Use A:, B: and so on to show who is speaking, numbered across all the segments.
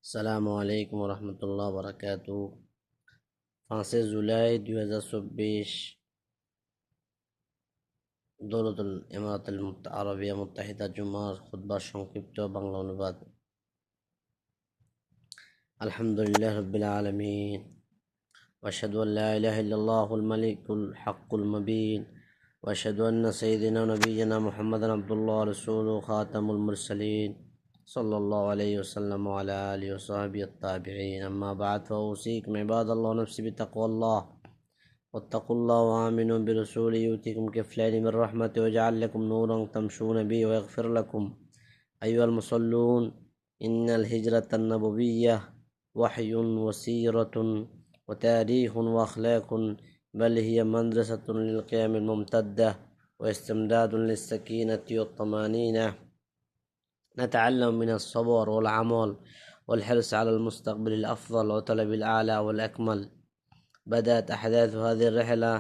A: আসসালামু আলাইকুম রহমতুল্লাহ বারাকাতু। 5 জুলাই 2024 দৌলতুল ইমারাতুল আরবিয়া মুত্তাহিদা জুমার খুতবার সংক্ষিপ্ত বাংলা অনুবাদ। আলহামদুলিল্লাহ রাব্বিল আলামিন ওয়া আশহাদু আল লা ইলাহা ইল্লাল্লাহুল মালিকুল হাক্কুল মুবিন ওয়া আশহাদু আন্না সাইয়্যিদানা ওয়া নাবিয়্যানা মুহাম্মাদান আবদুল্লাহ ওয়া রাসূলুহু খাতামুল মুরসালিন সাল্লাল্লাহু আলাইহি ওয়াসাল্লাম ওয়া আলা আলিহি ওয়া সাহবিহি আত-তাবিঈন। আম্মা বা'দ ফাউসীকুম ইবাদাল্লাহ ওয়া নাফসি বিতাকওয়াল্লাহ واتقوا الله وآمنوا برسوله يؤتكم كفلين من رحمته ويجعل لكم نورا تمشون به ويغفر لكم. أيها المصلون، إن الهجرة النبوية وحي وسيرة وتاريخ وأخلاق، بل هي مدرسة للقيم الممتدة واستمداد للسكينة والطمأنينة. نتعلم من الصبر والعمل والحرص على المستقبل الأفضل وطلب الأعلى والأكمل. بدأت أحداث هذه الرحلة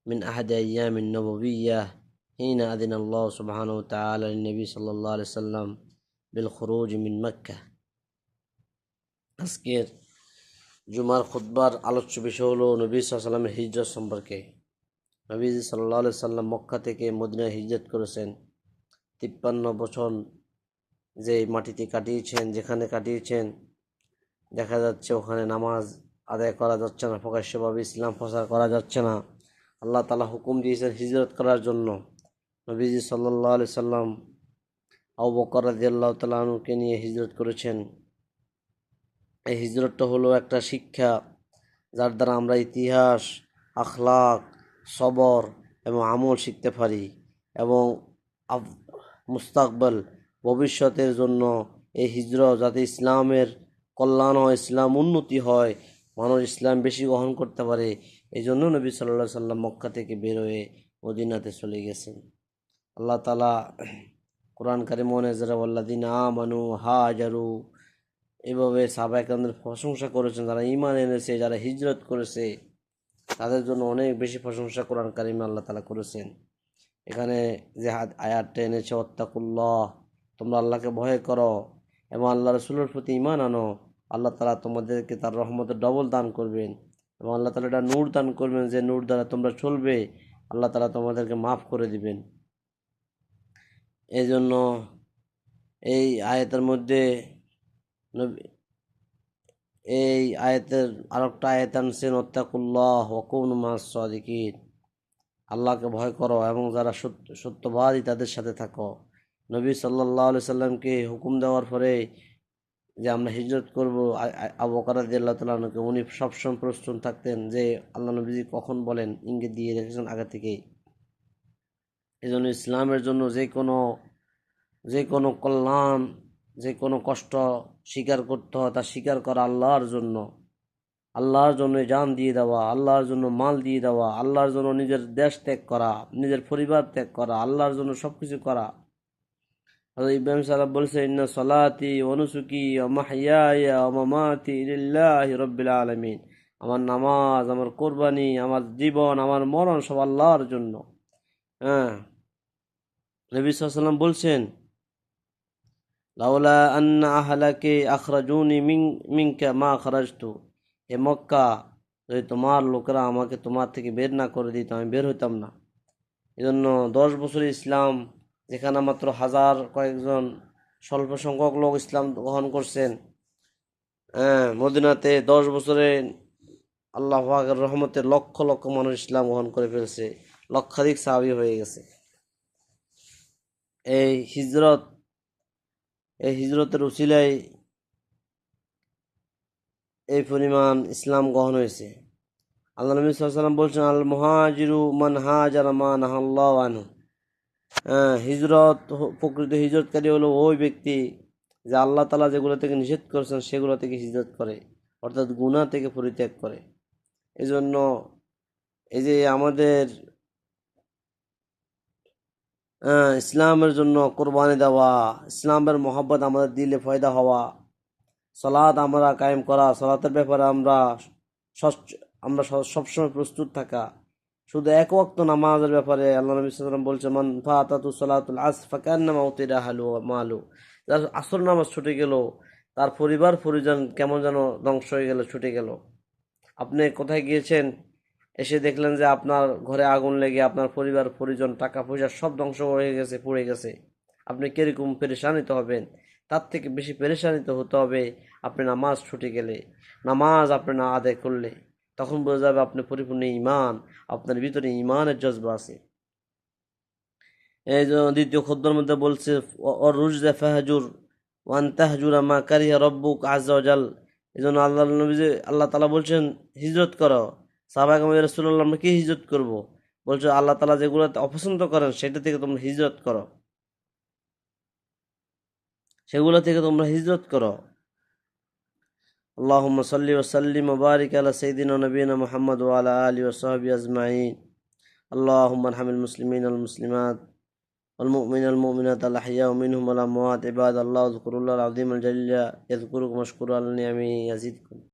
A: من أحد أيام النبوية حين أذن الله سبحانه وتعالى للنبي صلى الله عليه وسلم بالخروج من مكة. আজকের জুমার খুতবার আলোচ্য বিষয় হলো নবী সাল্লাল্লাহু আলাইহি ওয়াসাল্লামের হিজরত সম্পর্কে। নবী সাল্লাল্লাহু আলাইহি ওয়াসাল্লাম মক্কা থেকে মদিনায় হিজরত করেছেন। 53 বছর যে মাটিতে কাটিয়েছেন, যেখানে কাটিয়েছেন, দেখা যাচ্ছে ওখানে নামাজ আদায় করা যাচ্ছে না, প্রকাশ্যভাবে ইসলাম প্রচার করা যাচ্ছে না। আল্লাহ তাআলা হুকুম দিয়েছেন হিজরত করার জন্য। নবীজি সাল্লাল্লাহু আলাইহি সাল্লাম আবু বকর রাদিয়াল্লাহু তাআলা আনহুকে নিয়ে হিজরত করেছেন। এই হিজরতটা হলো একটা শিক্ষা, যার দ্বারা আমরা ইতিহাস, আখলাক, সবর এবং আমল শিখতে পারি এবং মুস্তাকবাল ভবিষ্যতের জন্য এই হিজরত, যাতে ইসলামের কল্যাণ হয়, ইসলাম উন্নতি হয়, মানুষ ইসলাম বেশি গ্রহণ করতে পারে, এই জন্য নবী সাল্লাল্লাহু আলাইহি সাল্লাম মক্কা থেকে বের হয়ে মদিনাতে চলে গেছেন। আল্লাহ তাআলা কোরআন কারিমে যারা ওয়াল্লাযিনা আমানু হাজারু, এভাবে সাহাবায়ে কেরামদের প্রশংসা করেছেন। যারা ঈমান এনেছে, যারা হিজরত করেছে, তাদের জন্য অনেক বেশি প্রশংসা কোরআন কারিমে আল্লাহ তাআলা করেছেন। এখানে যে আয়াতটা এনেছে, ওয়াত্তাকুল্লাহ, তোমরা আল্লাহকে ভয় করো এবং আল্লাহ রাসূলের প্রতি ঈমান আনো, আল্লাহ তাআলা তোমাদেরকে তার রহমতের ডবল দান করবেন এবং আল্লাহ তাআলা এটা নূর দান করবেন, যে নূর দ্বারা তোমরা চলবে, আল্লাহ তাআলা তোমাদেরকে মাফ করে দিবেন। এই জন্য এই আয়াতের মধ্যে এই আয়াতের আরেকটা আয়াত আনছেন, ওয়াত্তাকুল্লাহ ওয়া কুনু মাস সাদিকিন, আল্লাহকে ভয় করো এবং যারা সত্যবাদী তাদের সাথে থাকো। নবী সাল্লাল্লাহু আলাইহি সাল্লামকে হুকুম দেওয়ার পরে যে আমরা হিজরত করব, আবু বকর রাদিয়াল্লাহু তাআলা আনহুকে, উনি সবসময় প্রস্তুত থাকতেন যে আল্লাহ নবীজি কখন বলেন, ইঙ্গিত দিয়ে রেখেছেন আগে থেকেই। এই জন্য ইসলামের জন্য যে কোনো কল্যাণ, যে কোনো কষ্ট স্বীকার করতে হয়, তা স্বীকার করা আল্লাহর জন্য, আল্লাহর জন্য জান দিয়ে দেওয়া, আল্লাহর জন্য মাল দিয়ে দেওয়া, আল্লাহর জন্য নিজের দেশ ত্যাগ করা, নিজের পরিবার ত্যাগ করা, আল্লাহর জন্য সবকিছু করা। হযরত ইব্রাহিম সাল্লাল্লাহু বলছে, ইন্না সলাতি ওয়া নুসুকি ওয়া মাহইয়ায়া ওয়া মামাতি লিল্লাহি রাব্বিল আলামিন, আমার নামাজ, আমার কুরবানি, আমার জীবন, আমার মরণ সব আল্লাহর জন্য। হ্যাঁ, নবী সাল্লাল্লাহু আলাইহি ওয়াসাল্লাম বলছেন, লাউলা আন্না আহলাকে আখরাজুনি মিনকা মা খারাজতু, হে মক্কা, যদি তোমার লোকেরা আমাকে তোমার থেকে বের না করে দিত, আমি বের হইতাম না। এজন্য 10 বছর ইসলাম, যেখানে মাত্র হাজার কয়েকজন স্বল্প সংখ্যক লোক ইসলাম গ্রহণ করছেন, মদিনাতে 10 বছরে আল্লাহ পাকের রহমতে লক্ষ লক্ষ মানুষ ইসলাম গ্রহণ করে ফেলছে, লক্ষাধিক সাহাবী হয়ে গেছে। এই হিজরতের উসিলায় এই পরিমাণ ইসলাম গ্রহণ হয়েছে। আল্লাহ নবী সাল্লাল্লাহু আলাইহি ওয়াসাল্লাম বলছেন, আল মুহাজিরু মান হাজারা মা নাহাল্লাহু আনহু, প্রকৃত হিজরতকারী হলো ওই ব্যক্তি যে আল্লাহ তাআলা যেগুলো থেকে নিষেধ করেছেন সেগুলো থেকে হিজরত করে, অর্থাৎ গুনাহ থেকে পরিত্যাগ করে। এজন্য এই যে আমাদের ইসলামের জন্য কোরবানি দেওয়া, ইসলামের মহব্বত আমাদের দিলে পয়দা হওয়া, সালাত আমরা কায়েম করা, সালাতের ব্যাপারে আমরা সবসময় প্রস্তুত থাকা, শুধু এক ওয়াক্ত নামাজের ব্যাপারে আল্লাহ নবী সাল্লাল্লাহু আলাইহি ওয়াসাল্লাম বলছেন, মান ফাতাতু সালাতুল আসর ফাকান্নামা উতিরা হালু মালু, যার আসর নামাজ ছুটে গেল তার পরিবার পরিজন কেমন যেন ধ্বংস হয়ে গেল, ছুটে গেল। আপনি কোথায় গিয়েছেন, এসে দেখলেন যে আপনার ঘরে আগুন লেগে আপনার পরিবার পরিজন টাকা পয়সা সব ধ্বংস হয়ে গেছে, পুড়ে গেছে। আপনি কিরকম পেরেশানিত হবেন? তার থেকে বেশি পেরেশানিত হতে হবে আপনি নামাজ ছুটে গেলে, নামাজ আপনি না আদায় করলে। তখন বোঝা যাবে আপনি পরিপূর্ণ ঈমান, আপনার ভিতরে ঈমানের জজবা আছে। এই যে দ্বিতীয় খুতবার মধ্যে বলছে ওর রুজদা ফাহজুর ওয়ান তাহজুরা মা কারিহা রব্বুক আযজা ওয়া জাল। এই জন্য আল্লাহ নবী যে আল্লাহ তাআলা বলছেন হিজরত করো। সাহাবায়ে কেরাম রাসূলুল্লাহ আমরা কি হিজরত করব? বলছে আল্লাহ তাআলা যেগুলো অপছন্দ করেন সেটা থেকে তোমরা হিজরত করো, সেগুলো থেকে তোমরা হিজরত করো। আল্লাহুম্মা সাল্লি ওয়া সাল্লিম ওয়া বারিক আলা সাইয়্যিদিনা ওয়া নাবিয়িনা মুহাম্মদ ওয়া আলা আলিহি ওয়া সাহবিহি আজমাইন। আল্লাহুম্মা আরহামিল মুসলিমিন ওয়াল মুসলিমাত والمؤمن المؤمنات الأحياء منهم والأموات عباد الله اذكروا الله العظيم الجليل يذكركم واشكروا على نعمه يزدكم